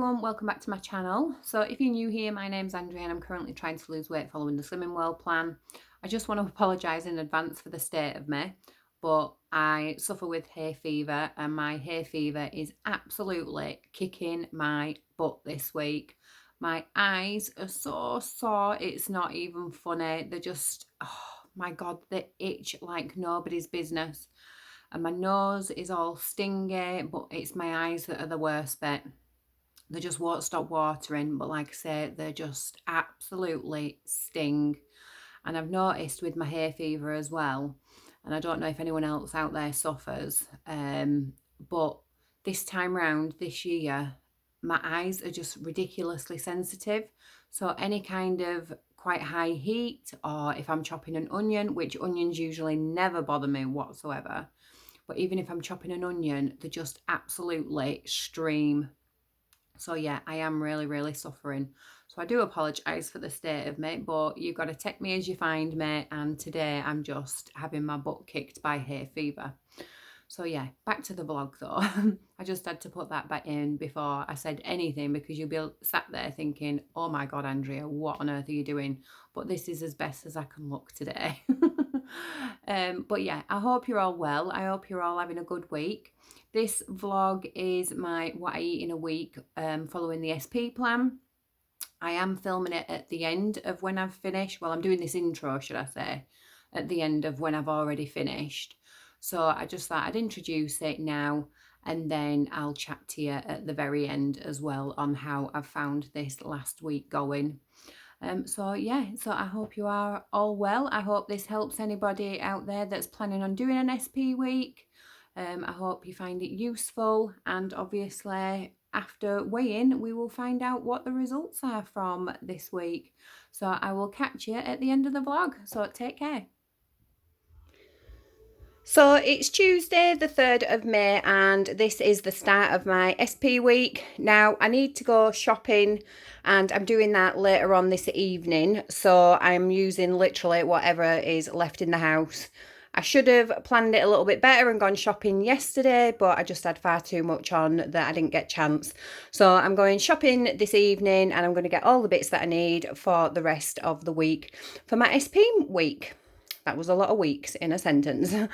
everyone, welcome back to my channel. So if you're new here, my name's Andrea and I'm currently trying to lose weight following the Slimming World plan. I just want to apologise in advance for the state of me, but I suffer with hay fever and my hay fever is absolutely kicking my butt this week. My eyes are so sore, it's not even funny. They're just, oh my God, they itch like nobody's business. And my nose is all stingy, but it's my eyes that are the worst bit. They just won't stop watering, but like I say, they just absolutely sting. And I've noticed with my hay fever as well, and I don't know if anyone else out there suffers, but this time round, this year, my eyes are just ridiculously sensitive. So any kind of quite high heat, or if I'm chopping an onion, which onions usually never bother me whatsoever, but even if I'm chopping an onion, they just absolutely stream. So yeah, I am really suffering. So I do apologise for the state of me, but you've got to take me as you find me. And today I'm just having my butt kicked by hay fever. So yeah, back to the vlog though. I just had to put that back in before I said anything, because you'll be sat there thinking, oh my God, Andrea, what on earth are you doing? But this is as best as I can look today. But yeah, I hope you're all well. I hope you're all having a good week. This vlog is my what I eat in a week following the SP plan. I am filming it at the end of when I've finished. Well, I'm doing this intro, should I say, at the end of when I've already finished. So I just thought I'd introduce it now, and then I'll chat to you at the very end as well on how I've found this last week going. So yeah, so I hope you are all well. I hope this helps anybody out there that's planning on doing an SP week. I hope you find it useful, and obviously after weigh-in we will find out what the results are from this week. So I will catch you at the end of the vlog, so take care. So it's Tuesday the 3rd of May and this is the start of my SP week. Now I need to go shopping and I'm doing that later on this evening, so I'm using literally whatever is left in the house. I should have planned it a little bit better and gone shopping yesterday, but I just had far too much on that I didn't get a chance. So I'm going shopping this evening and I'm going to get all the bits that I need for the rest of the week for my SP week. That was a lot of weeks in a sentence. So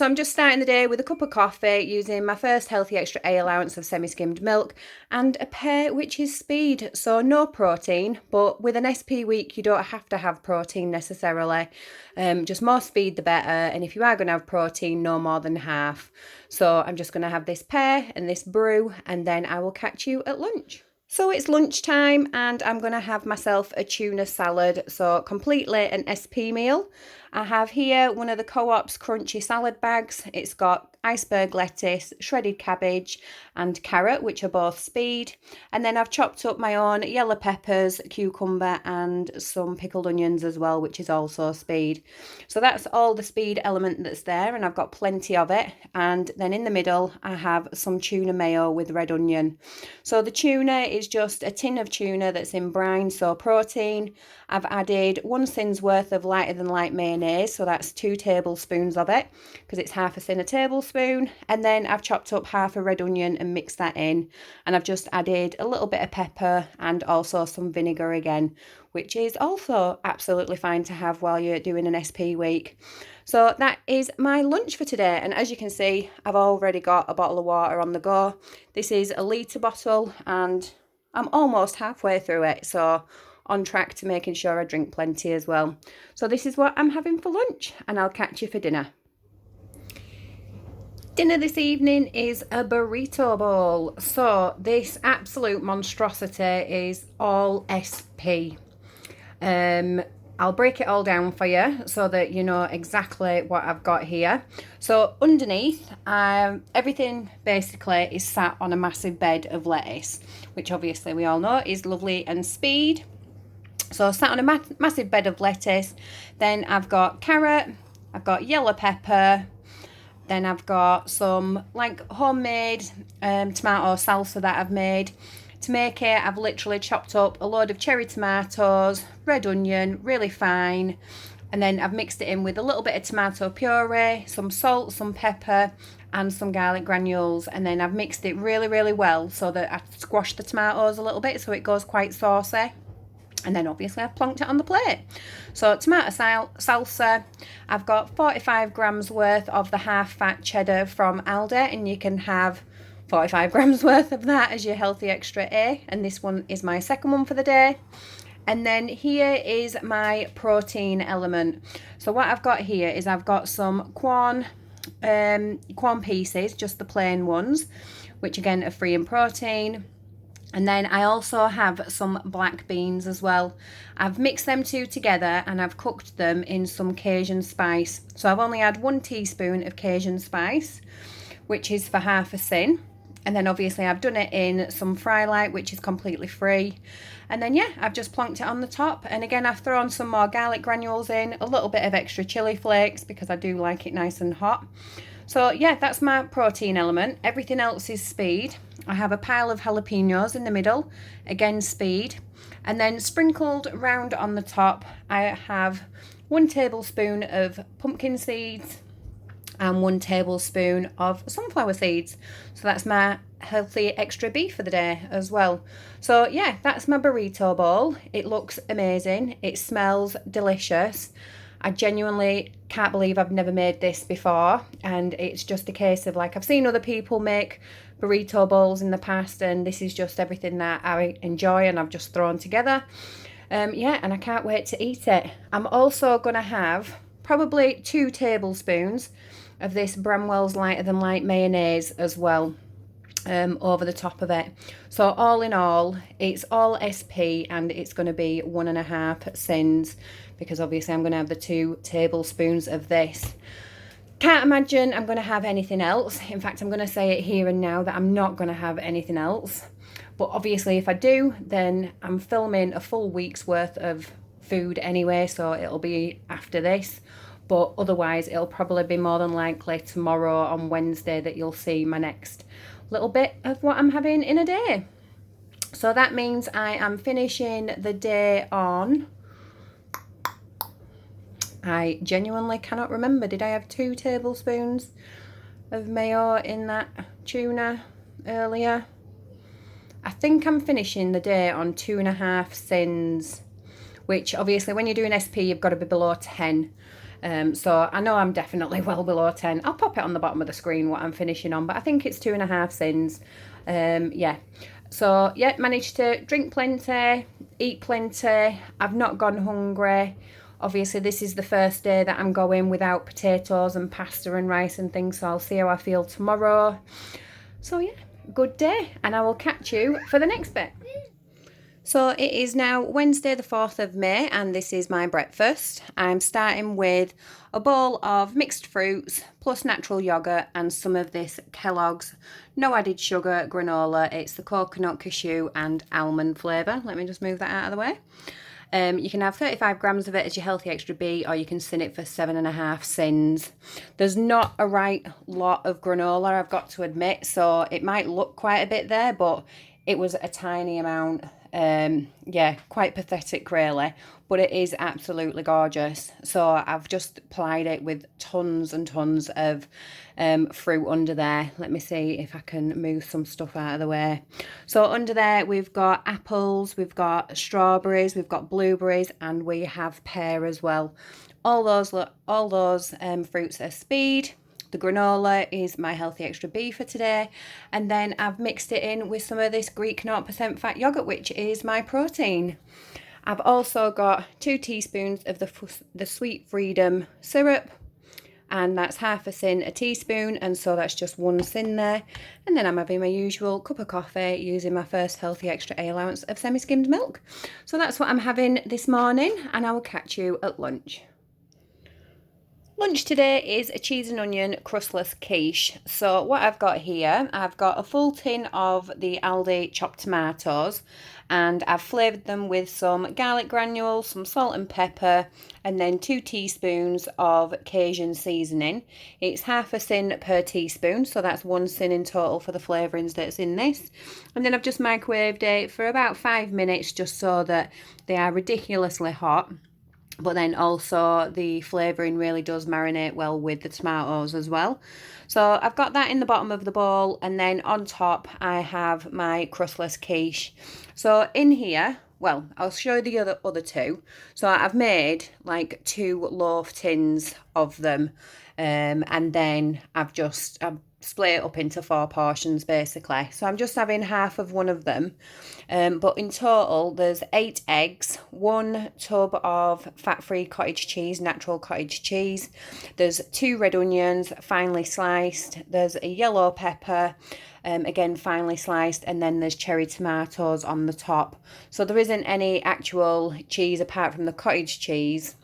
I'm just starting the day with a cup of coffee using my first Healthy Extra A allowance of semi-skimmed milk and a pear, which is Speed. So no protein, but with an SP week you don't have to have protein necessarily. Just more Speed the better, and if you are going to have protein, no more than half. So I'm just going to have this pear and this brew, and then I will catch you at lunch. So it's lunchtime and I'm going to have myself a tuna salad, so completely an SP meal. I have here one of the Co-op's crunchy salad bags. It's got iceberg lettuce, shredded cabbage and carrot, which are both Speed. And then I've chopped up my own yellow peppers, cucumber and some pickled onions as well, which is also Speed. So that's all the Speed element that's there, and I've got plenty of it. And then in the middle I have some tuna mayo with red onion. So the tuna is just a tin of tuna that's in brine, so protein. I've added 1 sin's worth of lighter than light mayonnaise, so that's 2 tablespoons of it because it's half a thin a tablespoon. And then I've chopped up half a red onion and mixed that in, and I've just added a little bit of pepper and also some vinegar again, which is also absolutely fine to have while you're doing an SP week. So that is my lunch for today, and as you can see I've already got a bottle of water on the go. This is a litre bottle and I'm almost halfway through it, so on track to making sure I drink plenty as well. So this is what I'm having for lunch, and I'll catch you for dinner. Dinner this evening is a burrito bowl. So this absolute monstrosity is all SP. I'll break it all down for you so that you know exactly what I've got here. So underneath, everything basically is sat on a massive bed of lettuce, which obviously we all know is lovely and Speed. So sat on a massive bed of lettuce. Then I've got carrot, I've got yellow pepper, then I've got some like homemade tomato salsa that I've made. To make it, I've literally chopped up a load of cherry tomatoes, red onion, really fine, and then I've mixed it in with a little bit of tomato puree, some salt, some pepper, and some garlic granules, and then I've mixed it really, really well so that I've squashed the tomatoes a little bit so it goes quite saucy. And then obviously I've plonked it on the plate. So tomato salsa, I've got 45 grams worth of the half fat cheddar from Aldi, and you can have 45 grams worth of that as your healthy extra A. And this one is my second one for the day. And then here is my protein element. So what I've got here is I've got some Quorn pieces, just the plain ones, which again are free in protein. And then I also have some black beans as well. I've mixed them two together and I've cooked them in some Cajun spice. So I've only had 1 teaspoon of Cajun spice, which is for half a sin. And then obviously I've done it in some Fry Light, which is completely free. And then yeah, I've just plonked it on the top. And again, I've thrown some more garlic granules in, a little bit of extra chili flakes because I do like it nice and hot. So yeah, that's my protein element. Everything else is speed. I have a pile of jalapenos in the middle, again speed. And then sprinkled round on the top, I have 1 tablespoon of pumpkin seeds and 1 tablespoon of sunflower seeds. So that's my healthy extra beef for the day as well. So yeah, that's my burrito bowl. It looks amazing. It smells delicious. I genuinely can't believe I've never made this before, and it's just a case of like I've seen other people make burrito bowls in the past, and this is just everything that I enjoy and I've just thrown together. Yeah, and I can't wait to eat it. I'm also gonna have probably 2 tablespoons of this Bramwell's Lighter Than Light mayonnaise as well, over the top of it. So all in all, it's all SP and it's going to be 1.5 sins, because obviously I'm going to have the 2 tablespoons of this. Can't imagine I'm going to have anything else. In fact, I'm going to say it here and now that I'm not going to have anything else. But obviously if I do, then I'm filming a full week's worth of food anyway, so it'll be after this. But otherwise it'll probably be more than likely tomorrow on Wednesday that you'll see my next little bit of what I'm having in a day. So that means I am finishing the day on, I genuinely cannot remember, did I have 2 tablespoons of mayo in that tuna earlier? I think I'm finishing the day on 2.5 sins, which obviously when you're doing SP you've got to be below 10. So I know I'm definitely well below 10. I'll pop it on the bottom of the screen what I'm finishing on, but I think it's 2.5 sins. Yeah. So yeah, managed to drink plenty, eat plenty. I've not gone hungry. Obviously this is the first day that I'm going without potatoes and pasta and rice and things, so I'll see how I feel tomorrow. So yeah, good day, and I will catch you for the next bit. So it is now Wednesday the 4th of May and this is my breakfast. I'm starting with a bowl of mixed fruits plus natural yogurt and some of this Kellogg's no added sugar granola. It's the coconut, cashew and almond flavour. Let me just move that out of the way. You can have 35 grams of it as your healthy extra B, or you can sin it for 7.5 sins. There's not a right lot of granola, I've got to admit, so it might look quite a bit there, but it was a tiny amount. Yeah, quite pathetic really, but it is absolutely gorgeous. So I've just plied it with tons and tons of fruit under there. Let me see if I can move some stuff out of the way. So under there we've got apples, we've got strawberries, we've got blueberries, and we have pear as well. All those fruits are speed. The granola is my healthy extra B for today, and then I've mixed it in with some of this Greek 0% fat yogurt, which is my protein. I've also got 2 teaspoons of the Sweet Freedom syrup, and that's half a sin a teaspoon, and so that's just 1 sin there. And then I'm having my usual cup of coffee using my first healthy extra A allowance of semi-skimmed milk. So that's what I'm having this morning, and I will catch you at lunch. Lunch today is a cheese and onion crustless quiche. So what I've got here, I've got a full tin of the Aldi chopped tomatoes, and I've flavoured them with some garlic granules, some salt and pepper, and then 2 teaspoons of Cajun seasoning. It's half a sin per teaspoon, so that's 1 sin in total for the flavourings that's in this. And then I've just microwaved it for about 5 minutes just so that they are ridiculously hot. but then also the flavouring really does marinate well with the tomatoes as well. So I've got that in the bottom of the bowl, and then on top I have my crustless quiche. So in here, well, I'll show you the other two. So I've made like 2 loaf tins of them, and then I've split it up into 4 portions basically. So I'm just having half of one of them. But in total, there's 8 eggs, 1 tub of fat-free cottage cheese, natural cottage cheese. There's 2 red onions, finely sliced. There's a yellow pepper, again finely sliced, and then there's cherry tomatoes on the top. So there isn't any actual cheese apart from the cottage cheese.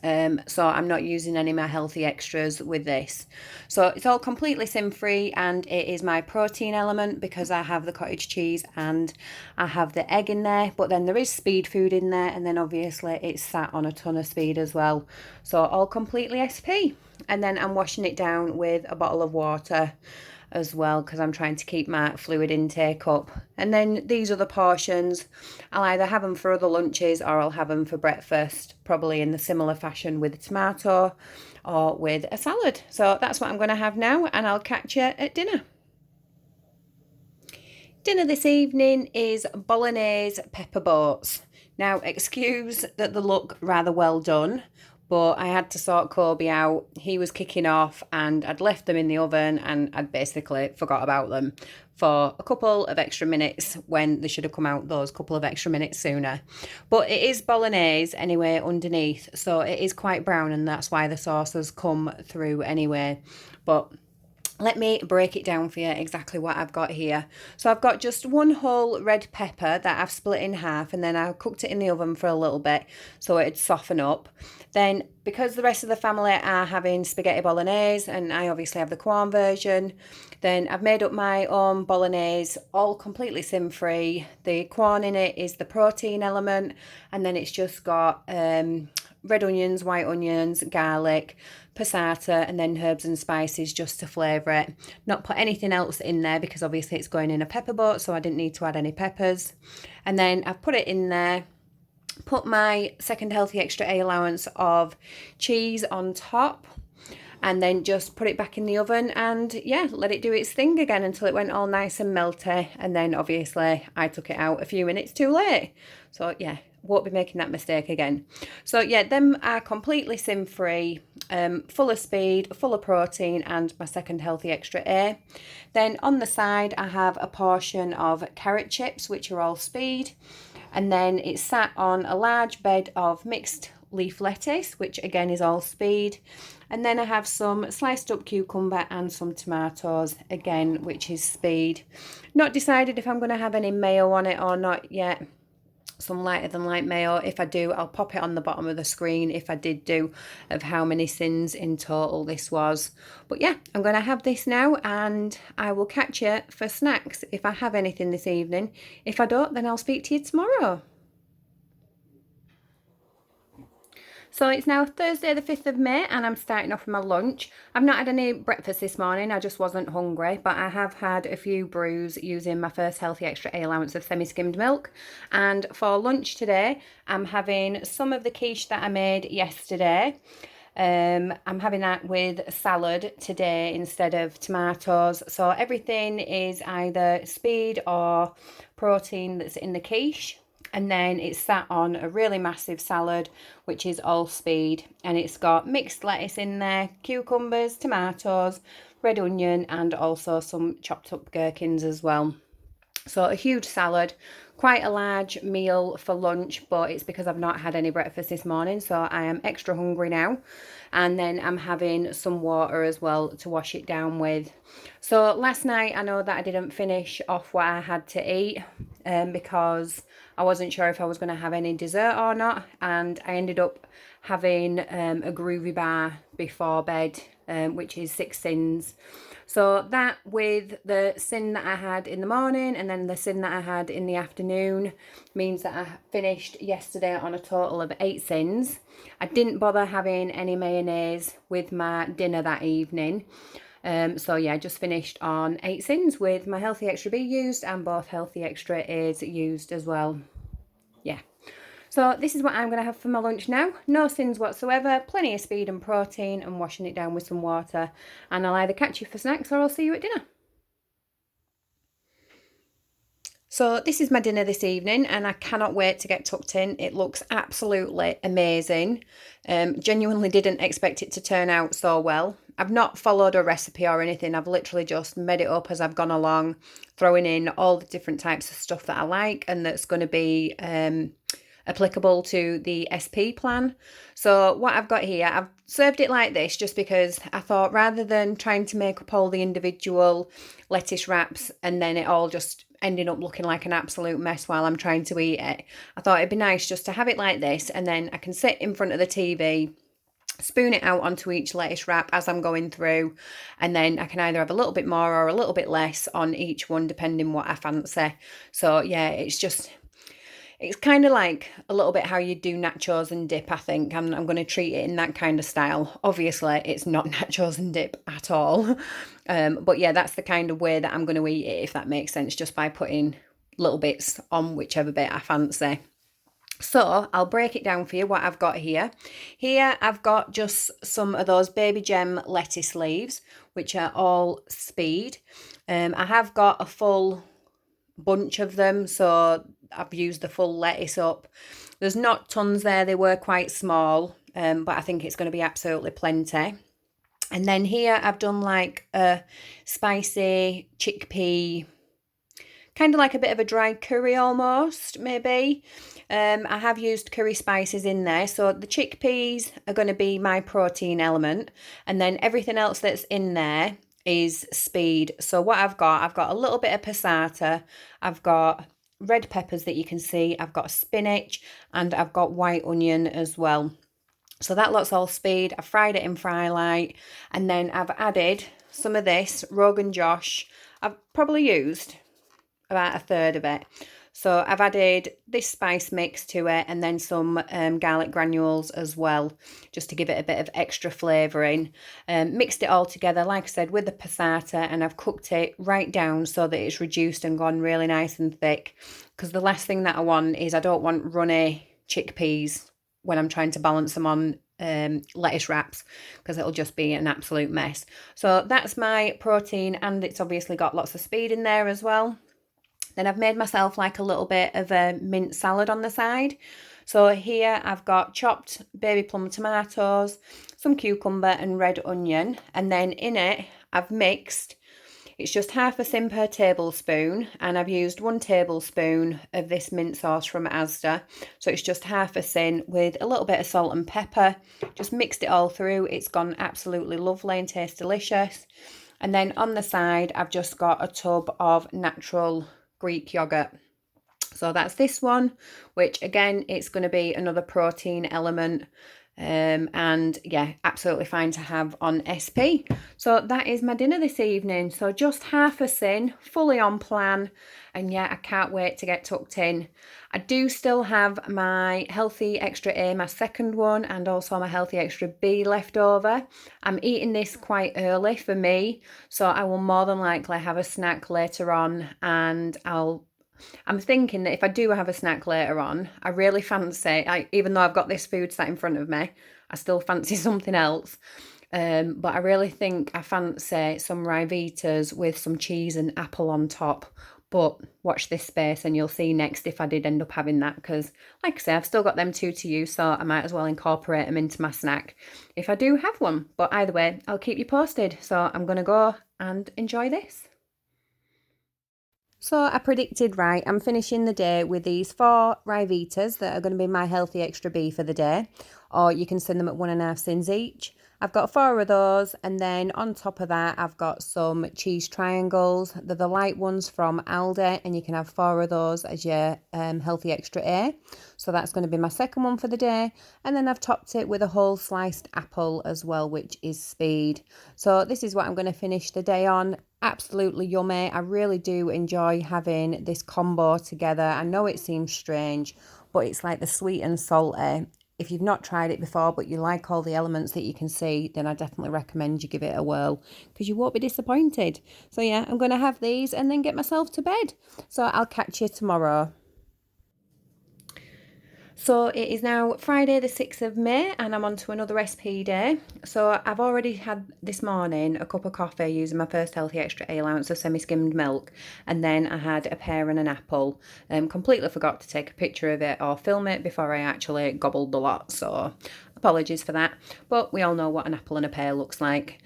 So I'm not using any of my healthy extras with this. So it's all completely sin-free, and it is my protein element because I have the cottage cheese and I have the egg in there. But then there is speed food in there, and then obviously it's sat on a ton of speed as well. So all completely SP. And then I'm washing it down with a bottle of water as well because I'm trying to keep my fluid intake up. And then these other portions, I'll either have them for other lunches or I'll have them for breakfast, probably in the similar fashion with a tomato or with a salad. So that's what I'm going to have now, and I'll catch you at dinner. Dinner this evening is bolognese pepper boats. Now, excuse that they look rather well done, but I had to sort Kobe out. He was kicking off and I'd left them in the oven and I'd basically forgot about them for a couple of extra minutes when they should have come out those couple of extra minutes sooner. But it is bolognese anyway underneath, so it is quite brown, and that's why the sauce has come through anyway. But let me break it down for you exactly what I've got here. So I've got just 1 whole red pepper that I've split in half, and then I cooked it in the oven for a little bit so it'd soften up. Then, because the rest of the family are having spaghetti bolognese and I obviously have the Quorn version, then I've made up my own bolognese, all completely sin-free. The Quorn in it is the protein element, and then it's just got red onions, white onions, garlic, passata, and then herbs and spices just to flavour it. Not put anything else in there because obviously it's going in a pepper boat, so I didn't need to add any peppers. And then I've put it in there, put my second healthy extra A allowance of cheese on top, and then just put it back in the oven and yeah, let it do its thing again until it went all nice and melty. And then obviously I took it out a few minutes too late. So yeah, won't be making that mistake again. So yeah, them are completely sin-free, full of speed, full of protein, and my second healthy extra A. Then on the side I have a portion of carrot chips, which are all speed, and then it's sat on a large bed of mixed leaf lettuce, which again is all speed. And then I have some sliced up cucumber and some tomatoes, again, which is speed. Not decided if I'm going to have any mayo on it or not yet. Some lighter than light mayo. If I do, I'll pop it on the bottom of the screen if I did do, of how many sins in total this was. But yeah, I'm going to have this now, and I will catch you for snacks if I have anything this evening. If I don't, then I'll speak to you tomorrow. So it's now Thursday the 5th of May and I'm starting off with my lunch. I've not had any breakfast this morning, I just wasn't hungry, but I have had a few brews using my first healthy extra A allowance of semi-skimmed milk. And for lunch today, I'm having some of the quiche that I made yesterday. I'm having that with salad today instead of tomatoes. So everything is either speed or protein that's in the quiche. And then it's sat on a really massive salad, which is all speed. And it's got mixed lettuce in there, cucumbers, tomatoes, red onion, and also some chopped up gherkins as well. So a huge salad, quite a large meal for lunch, but it's because I've not had any breakfast this morning, so I am extra hungry now. And then I'm having some water as well to wash it down with. So last night I know that I didn't finish off what I had to eat because I wasn't sure if I was going to have any dessert or not, and I ended up having a groovy bar before bed, which is 6 sins. So that, with the sin that I had in the morning and then the sin that I had in the afternoon, means that I finished yesterday on a total of 8 sins. I didn't bother having any mayonnaise with my dinner that evening. So yeah, I just finished on 8 sins with my healthy extra B used and both healthy extra A's used as well. Yeah. So this is what I'm going to have for my lunch now. No sins whatsoever, plenty of speed and protein, and washing it down with some water. And I'll either catch you for snacks or I'll see you at dinner. So this is my dinner this evening, and I cannot wait to get tucked in. It looks absolutely amazing. Genuinely didn't expect it to turn out so well. I've not followed a recipe or anything. I've literally just made it up as I've gone along, throwing in all the different types of stuff that I like and that's going to be applicable to the SP plan. So what I've got here, I've served it like this just because I thought rather than trying to make up all the individual lettuce wraps and then it all just ending up looking like an absolute mess while I'm trying to eat it, I thought it'd be nice just to have it like this, and then I can sit in front of the TV, spoon it out onto each lettuce wrap as I'm going through, and then I can either have a little bit more or a little bit less on each one depending what I fancy. So yeah, it's kind of like a little bit how you do nachos and dip, I think. I'm going to treat it in that kind of style. Obviously, it's not nachos and dip at all. But yeah, that's the kind of way that I'm going to eat it, if that makes sense, just by putting little bits on whichever bit I fancy. So I'll break it down for you what I've got here. Here I've got just some of those Baby Gem lettuce leaves, which are all speed. I have got a full bunch of them, so I've used the full lettuce up. There's not tons there, they were quite small, but I think it's going to be absolutely plenty. And then here I've done like a spicy chickpea, kind of like a bit of a dry curry almost, maybe. I have used curry spices in there. So the chickpeas are going to be my protein element. And then everything else that's in there is speed. So what I've got a little bit of passata. I've got red peppers that you can see. I've got spinach and I've got white onion as well. So that lot's all speed. I fried it in Fry Light. And then I've added some of this Rogan Josh. I've probably used about a third of it. So I've added this spice mix to it and then some garlic granules as well, just to give it a bit of extra flavouring. Mixed it all together, like I said, with the passata, and I've cooked it right down so that it's reduced and gone really nice and thick. Because the last thing that I want is I don't want runny chickpeas when I'm trying to balance them on lettuce wraps, because it'll just be an absolute mess. So that's my protein, and it's obviously got lots of speed in there as well. Then I've made myself like a little bit of a mint salad on the side. So here I've got chopped baby plum tomatoes, some cucumber and red onion. And then in it, I've mixed, it's just half a sin per tablespoon. And I've used 1 tablespoon of this mint sauce from Asda. So it's just half a sin with a little bit of salt and pepper. Just mixed it all through. It's gone absolutely lovely and tastes delicious. And then on the side, I've just got a tub of natural Greek yogurt. So that's this one, which again, it's going to be another protein element, and yeah, absolutely fine to have on SP. So that is my dinner this evening. So just half a sin, fully on plan, and yeah, I can't wait to get tucked in. I do still have my Healthy Extra A, my second one, and also my Healthy Extra B left over. I'm eating this quite early for me, so I will more than likely have a snack later on, and I'm thinking that if I do have a snack later on, I really fancy, even though I've got this food sat in front of me, I still fancy something else. But I really think I fancy some Ryvitas with some cheese and apple on top. But watch this space and you'll see next if I did end up having that, because like I say, I've still got them two to use, so I might as well incorporate them into my snack if I do have one. But either way, I'll keep you posted. So I'm going to go and enjoy this. So I predicted right. I'm finishing the day with these 4 Ryvitas that are going to be my Healthy Extra B for the day, or you can send them at 1.5 cents each. I've got 4 of those, and then on top of that I've got some cheese triangles. They're the light ones from Aldi, and you can have 4 of those as your Healthy Extra A. So that's going to be my second one for the day, and then I've topped it with a whole sliced apple as well, which is speed. So this is what I'm going to finish the day on. Absolutely yummy. I really do enjoy having this combo together. I know it seems strange, but it's like the sweet and salty. If you've not tried it before, but you like all the elements that you can see, then I definitely recommend you give it a whirl, because you won't be disappointed. So yeah, I'm going to have these and then get myself to bed. So I'll catch you tomorrow. So it is now Friday the 6th of May and I'm on to another SP day. So I've already had this morning a cup of coffee using my First Healthy Extra ale ounce of semi-skimmed milk, and then I had a pear and an apple. Completely forgot to take a picture of it or film it before I actually gobbled the lot, so apologies for that, but we all know what an apple and a pear looks like.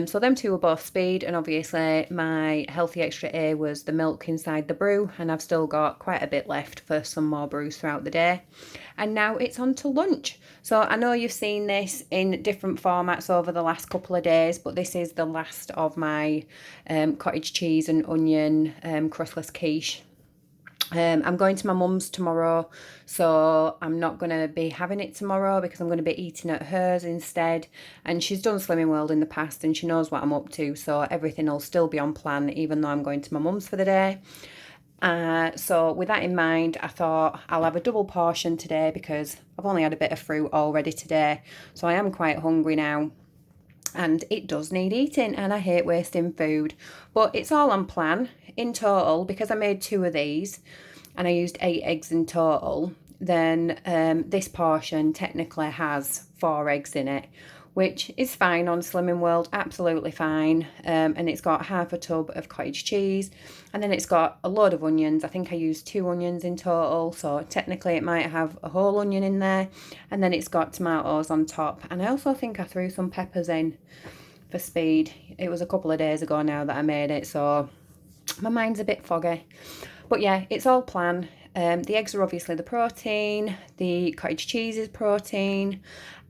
So them two were both speed, and obviously my Healthy Extra A was the milk inside the brew, and I've still got quite a bit left for some more brews throughout the day. And now it's on to lunch. So I know you've seen this in different formats over the last couple of days, but this is the last of my cottage cheese and onion crustless quiche. I'm going to my mum's tomorrow, so I'm not going to be having it tomorrow because I'm going to be eating at hers instead. And she's done Slimming World in the past and she knows what I'm up to, so everything will still be on plan even though I'm going to my mum's for the day. So with that in mind, I thought I'll have a double portion today because I've only had a bit of fruit already today, so I am quite hungry now. And it does need eating, and I hate wasting food, but it's all on plan. In total, because I made 2 of these and I used 8 eggs in total, then this portion technically has 4 eggs in it, which is fine on Slimming World, absolutely fine. And it's got half a tub of cottage cheese, and then it's got a load of onions. I think I used 2 onions in total, so technically it might have a whole onion in there. And then it's got tomatoes on top, and I also think I threw some peppers in for speed. It was a couple of days ago now that I made it, so my mind's a bit foggy. But yeah, it's all plan. The eggs are obviously the protein, the cottage cheese is protein,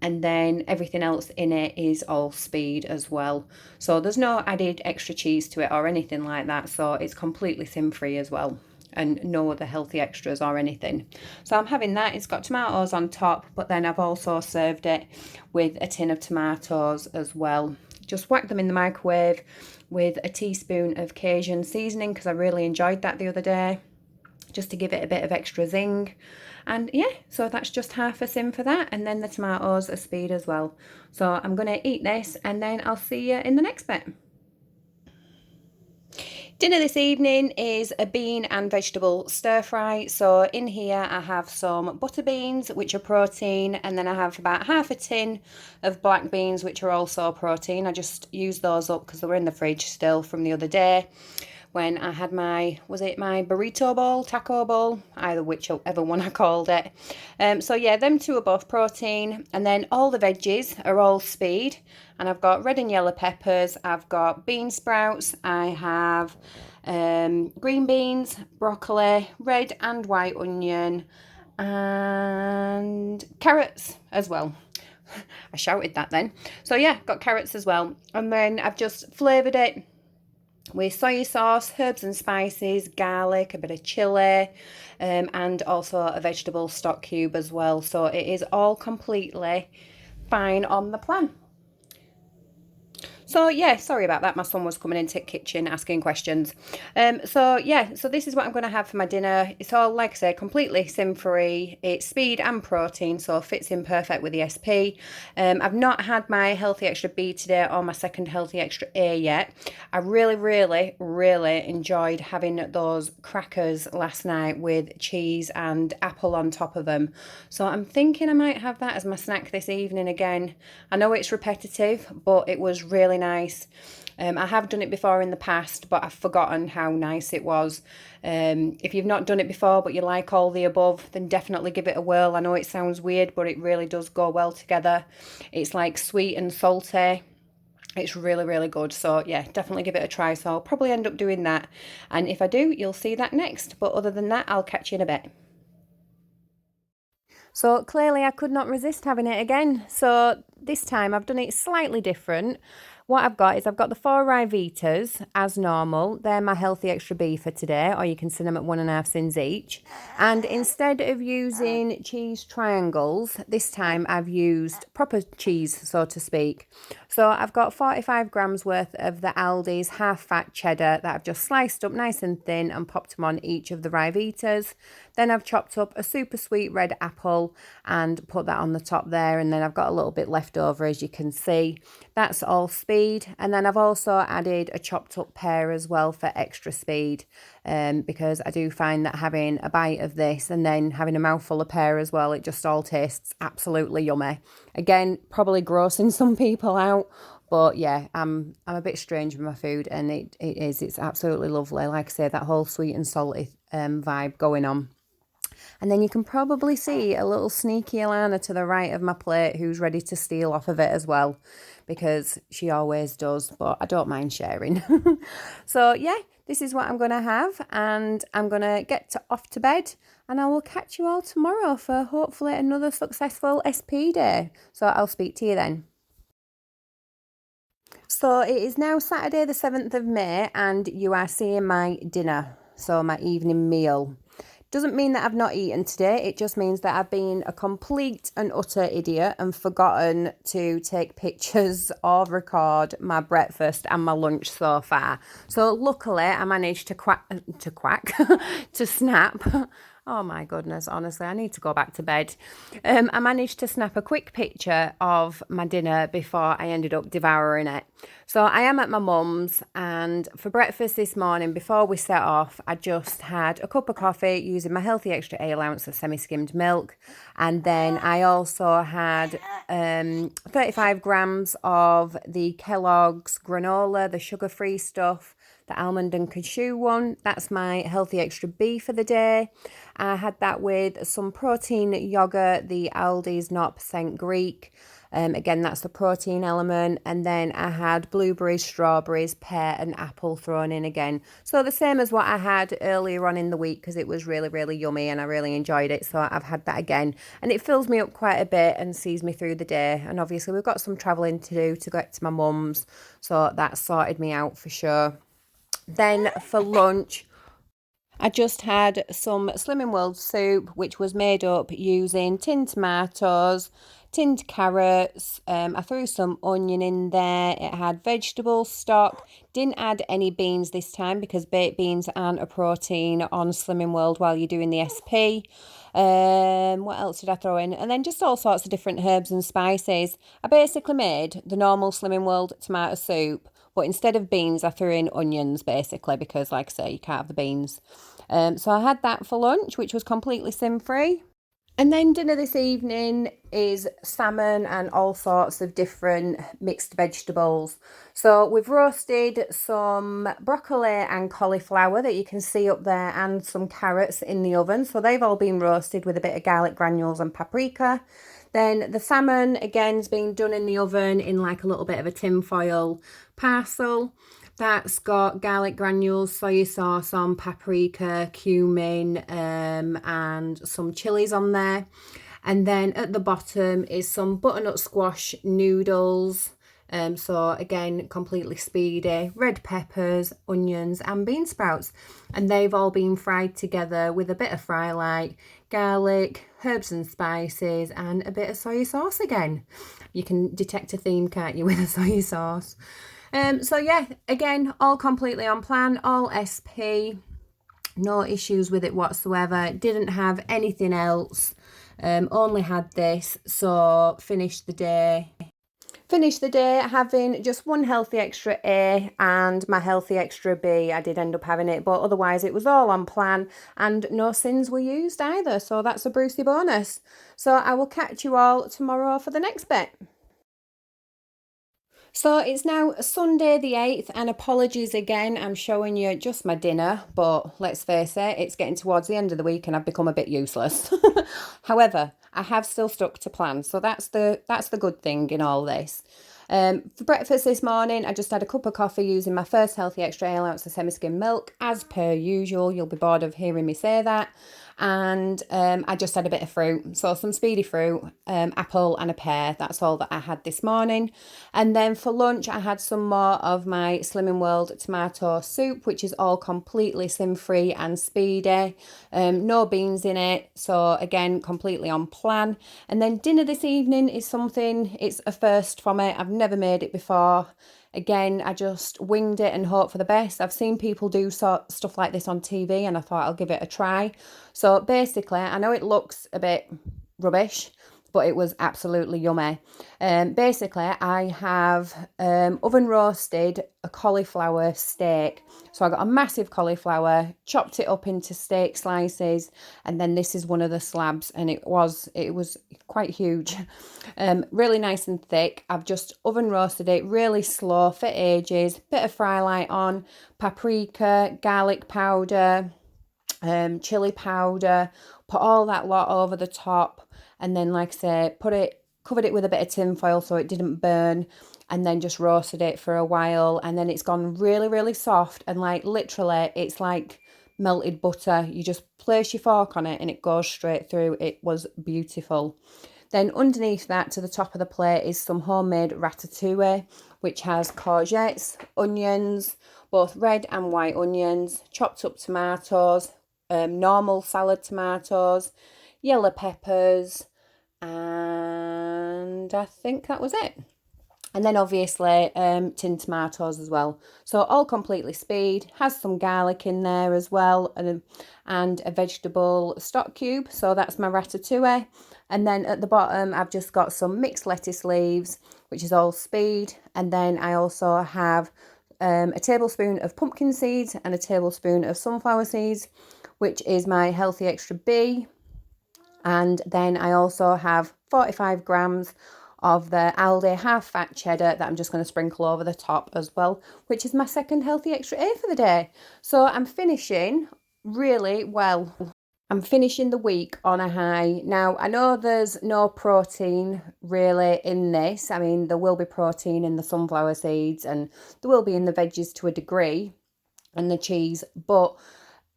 and then everything else in it is all speed as well. So there's no added extra cheese to it or anything like that, so it's completely sin-free as well, and no other healthy extras or anything. So I'm having that. It's got tomatoes on top, but then I've also served it with a tin of tomatoes as well. Just whack them in the microwave with a teaspoon of Cajun seasoning because I really enjoyed that the other day, just to give it a bit of extra zing. And yeah, so that's just half a sim for that, and then the tomatoes are speed as well. So I'm going to eat this and then I'll see you in the next bit. Dinner this evening is a bean and vegetable stir fry. So in here I have some butter beans, which are protein, and then I have about half a tin of black beans, which are also protein. I just used those up because they were in the fridge still from the other day when I had my, was it my burrito bowl, taco bowl, either whichever one I called it. So yeah, them two are both protein, and then all the veggies are all speed. And I've got red and yellow peppers, I've got bean sprouts, I have green beans, broccoli, red and white onion, and carrots as well. I shouted that then. So yeah, got carrots as well. And then I've just flavoured it with soy sauce, herbs and spices, garlic, a bit of chilli, and also a vegetable stock cube as well. So it is all completely fine on the plan. So yeah, sorry about that. My son was coming into the kitchen asking questions. So yeah, so this is what I'm going to have for my dinner. It's all, like I say, completely sin-free. It's speed and protein, so fits in perfect with the SP. I've not had my Healthy Extra B today or my second Healthy Extra A yet. I really, really, really enjoyed having those crackers last night with cheese and apple on top of them. So I'm thinking I might have that as my snack this evening again. I know it's repetitive, but it was really nice. I have done it before in the past, but I've forgotten how nice it was. If you've not done it before but you like all the above, then definitely give it a whirl. I know it sounds weird, but it really does go well together. It's like sweet and salty. It's really, really good. So yeah, definitely give it a try. So I'll probably end up doing that. And if I do, you'll see that next. But other than that, I'll catch you in a bit. So clearly I could not resist having it again. So this time I've done it slightly different. What I've got is I've got the 4 Ryvitas as normal. They're my Healthy Extra B for today, or you can send them at 1.5 cents each. And instead of using cheese triangles, this time I've used proper cheese, so to speak. So I've got 45 grams worth of the Aldi's half fat cheddar that I've just sliced up nice and thin and popped them on each of the Ryvitas. Then I've chopped up a super sweet red apple and put that on the top there, and then I've got a little bit left over, as you can see. That's all speed. And then I've also added a chopped up pear as well for extra speed, because I do find that having a bite of this and then having a mouthful of pear as well, it just all tastes absolutely yummy. Again, probably grossing some people out, but yeah, I'm a bit strange with my food, and it's absolutely lovely. Like I say, that whole sweet and salty vibe going on. And then you can probably see a little sneaky Alana to the right of my plate who's ready to steal off of it as well, because she always does, but I don't mind sharing. So yeah, this is what I'm going to have, and I'm going to off to bed, and I will catch you all tomorrow for hopefully another successful SP day. So I'll speak to you then. So it is now Saturday the 7th of May, and you are seeing my dinner, so my evening meal. Doesn't mean that I've not eaten today, it just means that I've been a complete and utter idiot and forgotten to take pictures or record my breakfast and my lunch so far. So luckily I managed to snap. Oh my goodness, honestly, I need to go back to bed. I managed to snap a quick picture of my dinner before I ended up devouring it. So I am at my mum's, and for breakfast this morning, before we set off, I just had a cup of coffee using my Healthy Extra ale ounce of semi-skimmed milk. And then I also had 35 grams of the Kellogg's granola, the sugar-free stuff, the almond and cashew one. That's my Healthy Extra B for the day. I had that with some protein yogurt, the Aldi's 0% Greek. Again, that's the protein element. And then I had blueberries, strawberries, pear and apple thrown in again. So the same as what I had earlier on in the week, because it was really, really yummy and I really enjoyed it. So I've had that again. And it fills me up quite a bit and sees me through the day. And obviously we've got some travelling to do to get to my mum's. So that sorted me out for sure. Then for lunch, I just had some Slimming World soup, which was made up using tinned tomatoes, tinned carrots. I threw some onion in there. It had vegetable stock. Didn't add any beans this time because baked beans aren't a protein on Slimming World while you're doing the SP. What else did I throw in? And then just all sorts of different herbs and spices. I basically made the normal Slimming World tomato soup, but instead of beans, I threw in onions, basically, because, like I say, you can't have the beans. So I had that for lunch, which was completely sin-free. And then dinner this evening is salmon and all sorts of different mixed vegetables. So we've roasted some broccoli and cauliflower that you can see up there, and some carrots in the oven. So they've all been roasted with a bit of garlic granules and paprika. Then the salmon, again, has been done in the oven in like a little bit of a tin foil parcel. That's got garlic granules, soy sauce on, paprika, cumin, and some chilies on there. And then at the bottom is some butternut squash noodles. So again, completely speedy, red peppers, onions and bean sprouts. And they've all been fried together with a bit of fry light, garlic, herbs and spices and a bit of soy sauce again. You can detect a theme, can't you, with a soy sauce? So yeah, again, all completely on plan, all SP, no issues with it whatsoever. Didn't have anything else, only had this. So finished the day having just one Healthy Extra A and my Healthy Extra B. I did end up having it, but otherwise it was all on plan and no sins were used either. So that's a Brucey bonus. So I will catch you all tomorrow for the next bit. So it's now Sunday the 8th, and apologies again, I'm showing you just my dinner, but let's face it, it's getting towards the end of the week and I've become a bit useless. However, I have still stuck to plan, so that's the good thing in all this. For breakfast this morning, I just had a cup of coffee using my first Healthy Extra ale ounce of semi-skim milk, as per usual. You'll be bored of hearing me say that. And I just had a bit of fruit. So some speedy fruit, apple and a pear. That's all that I had this morning. And then for lunch, I had some more of my Slimming World tomato soup, which is all completely sin-free and speedy. No beans in it. So again, completely on plan. And then dinner this evening is something, it's a first for me. I've never made it before. Again, I just winged it and hope for the best. I've seen people do stuff like this on TV and I thought I'll give it a try. So basically, I know it looks a bit rubbish, but it was absolutely yummy. Basically, I have oven roasted a cauliflower steak. So I got a massive cauliflower, chopped it up into steak slices, and then this is one of the slabs, and it was quite huge, really nice and thick. I've just oven roasted it really slow for ages. Bit of fry light on, paprika, garlic powder, chili powder, put all that lot over the top, and then, like I say, covered it with a bit of tin foil so it didn't burn, and then just roasted it for a while, and then it's gone really, really soft, and like literally it's like melted butter. You just place your fork on it and it goes straight through. It was beautiful. Then underneath that, to the top of the plate, is some homemade ratatouille, which has courgettes, onions, both red and white onions, chopped up tomatoes, normal salad tomatoes, yellow peppers, and I think that was it. And then obviously tinned tomatoes as well. So all completely speed, has some garlic in there as well, and a vegetable stock cube. So that's my ratatouille. And then at the bottom, I've just got some mixed lettuce leaves, which is all speed. And then I also have a tablespoon of pumpkin seeds and a tablespoon of sunflower seeds, which is my Healthy Extra B. And then I also have 45 grams of the Aldi half-fat cheddar that I'm just going to sprinkle over the top as well, which is my second Healthy Extra A for the day. So I'm finishing really well. I'm finishing the week on a high. Now, I know there's no protein really in this. I mean, there will be protein in the sunflower seeds and there will be in the veggies to a degree and the cheese, but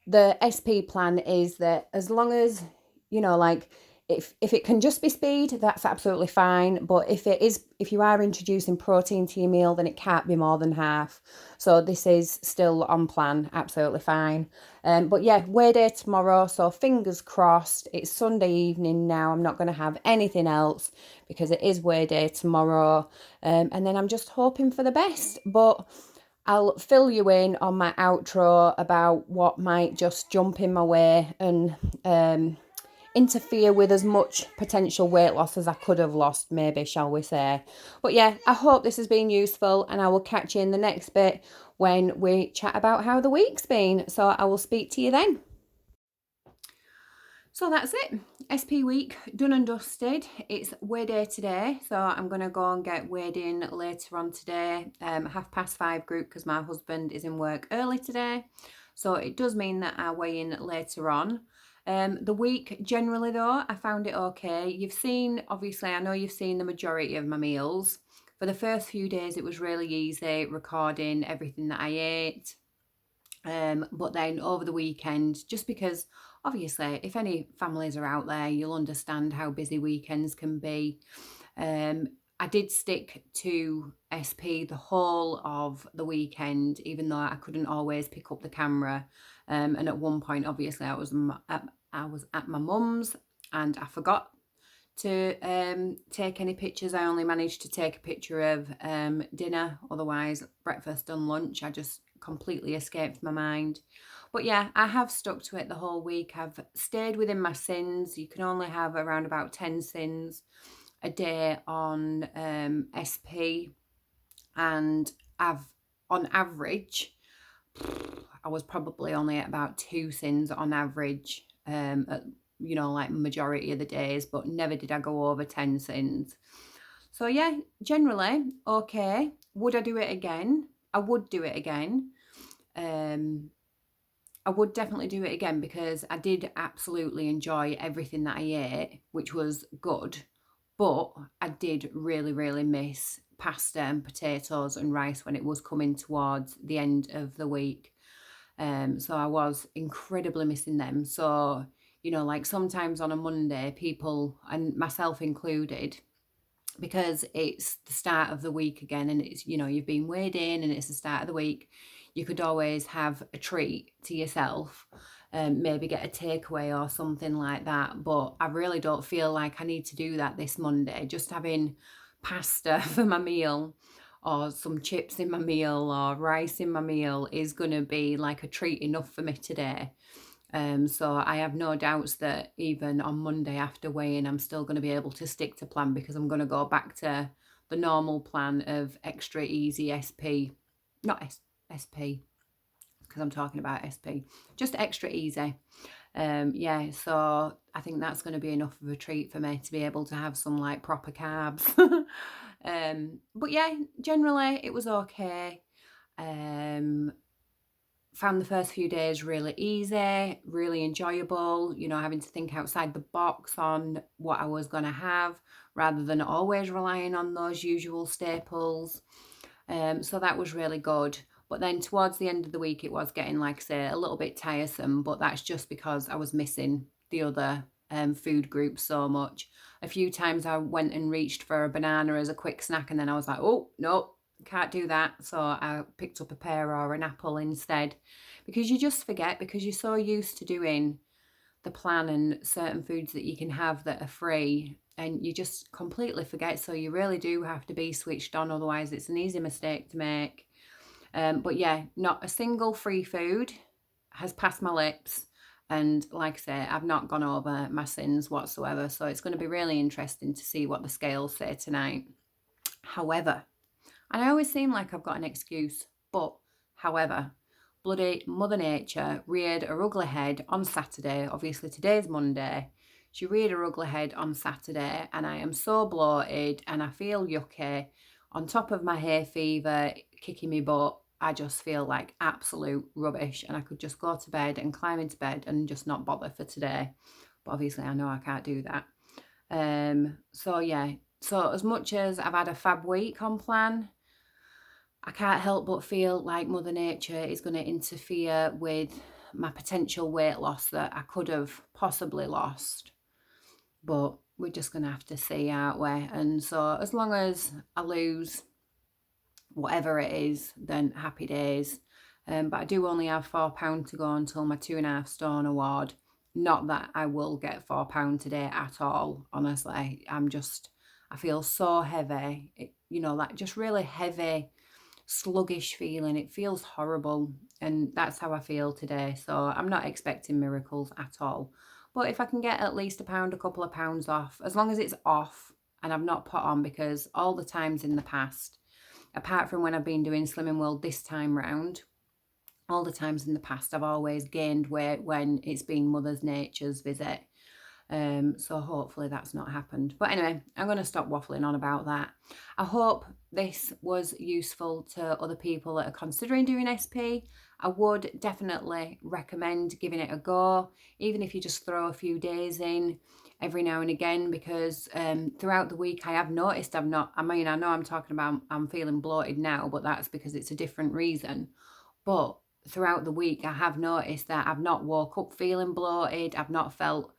the SP plan is that as long as, like, if it can just be speed, that's absolutely fine. But if you are introducing protein to your meal, then it can't be more than half. So this is still on plan, absolutely fine. But yeah, weigh day tomorrow, so fingers crossed. It's Sunday evening now. I'm not going to have anything else because it is weigh day tomorrow. And then I'm just hoping for the best. But I'll fill you in on my outro about what might just jump in my way and interfere with as much potential weight loss as I could have lost, maybe, shall we say. But yeah, I hope this has been useful, and I will catch you in the next bit when we chat about how the week's been. So I will speak to you then. So that's it. SP week done and dusted. It's weigh day today, so I'm going to go and get weighed in later on today. 5:30 group because my husband is in work early today. So it does mean that I weigh in later on. The week generally though, I found it okay. Obviously I know you've seen the majority of my meals. For the first few days it was really easy recording everything that I ate. But then over the weekend, just because obviously if any families are out there, you'll understand how busy weekends can be. I did stick to SP the whole of the weekend, even though I couldn't always pick up the camera. And at one point, obviously, I was at my mum's and I forgot to take any pictures. I only managed to take a picture of dinner. Otherwise, breakfast and lunch, I just completely escaped my mind. But yeah, I have stuck to it the whole week. I've stayed within my sins. You can only have around about 10 sins a day on SP, and on average, I was probably only at about 2 sins on average, at, like majority of the days, but never did I go over 10 sins. So yeah, generally okay. Would I do it again? I would do it again. I would definitely do it again because I did absolutely enjoy everything that I ate, which was good. But I did really, really miss pasta and potatoes and rice when it was coming towards the end of the week. So I was incredibly missing them. So You know, like sometimes on a Monday, people, and myself included, because it's the start of the week again and it's, you know, you've been weighed in and it's the start of the week, you could always have a treat to yourself, maybe get a takeaway or something like that. But I really don't feel like I need to do that this Monday. Just having pasta for my meal or some chips in my meal or rice in my meal is going to be like a treat enough for me today. So I have no doubts that even on Monday after weighing, I'm still going to be able to stick to plan because I'm going to go back to the normal plan of extra easy SP, not SP, because I'm talking about SP, just extra easy. Yeah, so I think that's going to be enough of a treat for me to be able to have some like proper carbs. But yeah, generally it was okay. Um, Found the first few days really easy, really enjoyable, you know, having to think outside the box on what I was going to have rather than always relying on those usual staples. So that was really good. But then towards the end of the week, it was getting, like I say, a little bit tiresome, but that's just because I was missing the other food groups so much. A few times I went and reached for a banana as a quick snack, and then I was like, oh, no, can't do that. So I picked up a pear or an apple instead, because you just forget, because you're so used to doing the plan and certain foods that you can have that are free, and you just completely forget. So you really do have to be switched on, otherwise it's an easy mistake to make. But yeah, not a single free food has passed my lips. And like I say, I've not gone over my sins whatsoever. So it's going to be really interesting to see what the scales say tonight. However, and I always seem like I've got an excuse, but however, bloody Mother Nature reared her ugly head on Saturday. Obviously, today's Monday. She reared her ugly head on Saturday, and I am so bloated and I feel yucky. On top of my hay fever kicking me butt, I just feel like absolute rubbish, and I could just go to bed and climb into bed and just not bother for today. But obviously, I know I can't do that. So yeah. So as much as I've had a fab week on plan, I can't help but feel like Mother Nature is going to interfere with my potential weight loss that I could have possibly lost. But we're just going to have to see, aren't we? And so as long as I lose whatever it is, then happy days. But I do only have £4 to go until my 2.5 stone award. Not that I will get £4 today at all, honestly. I feel so heavy. You know, like just really heavy, sluggish feeling. It feels horrible, and that's how I feel today. So I'm not expecting miracles at all. But if I can get at least a couple of pounds off, as long as it's off and I've not put on, because all the times in the past, apart from when I've been doing Slimming World this time round, all the times in the past I've always gained weight when it's been Mother Nature's visit. So hopefully that's not happened. But anyway, I'm going to stop waffling on about that. I hope this was useful to other people that are considering doing SP. I would definitely recommend giving it a go, even if you just throw a few days in every now and again, because throughout the week I have noticed I know I'm talking about I'm feeling bloated now, but that's because it's a different reason. But throughout the week I have noticed that I've not woke up feeling bloated. I've not felt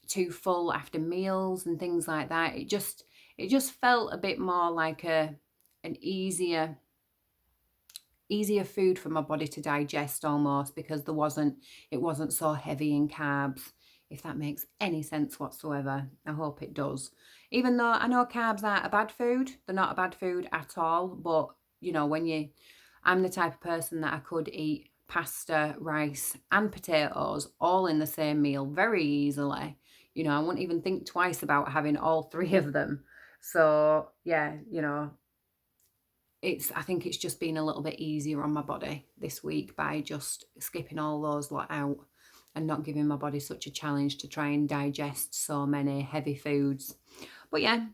too full after meals and things like that. It just felt a bit more like an easier food for my body to digest almost, because it wasn't so heavy in carbs, if that makes any sense whatsoever. I hope it does. Even though I know carbs aren't a bad food, they're not a bad food at all, but you know, I'm the type of person that I could eat pasta, rice and potatoes all in the same meal very easily. You know, I wouldn't even think twice about having all three of them. So yeah, you know, I think it's just been a little bit easier on my body this week by just skipping all those lot out and not giving my body such a challenge to try and digest so many heavy foods. But yeah,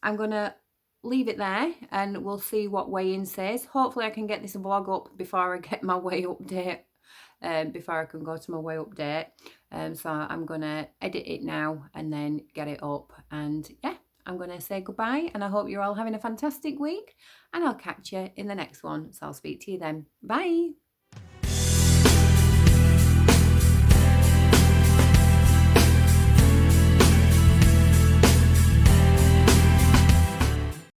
I'm gonna leave it there and we'll see what weigh-in says. Hopefully I can get this vlog up before I get my weigh update, before I can go to my weigh update. So I'm gonna edit it now and then get it up, and yeah, I'm gonna say goodbye, and I hope you're all having a fantastic week, and I'll catch you in the next one. So I'll speak to you then. Bye.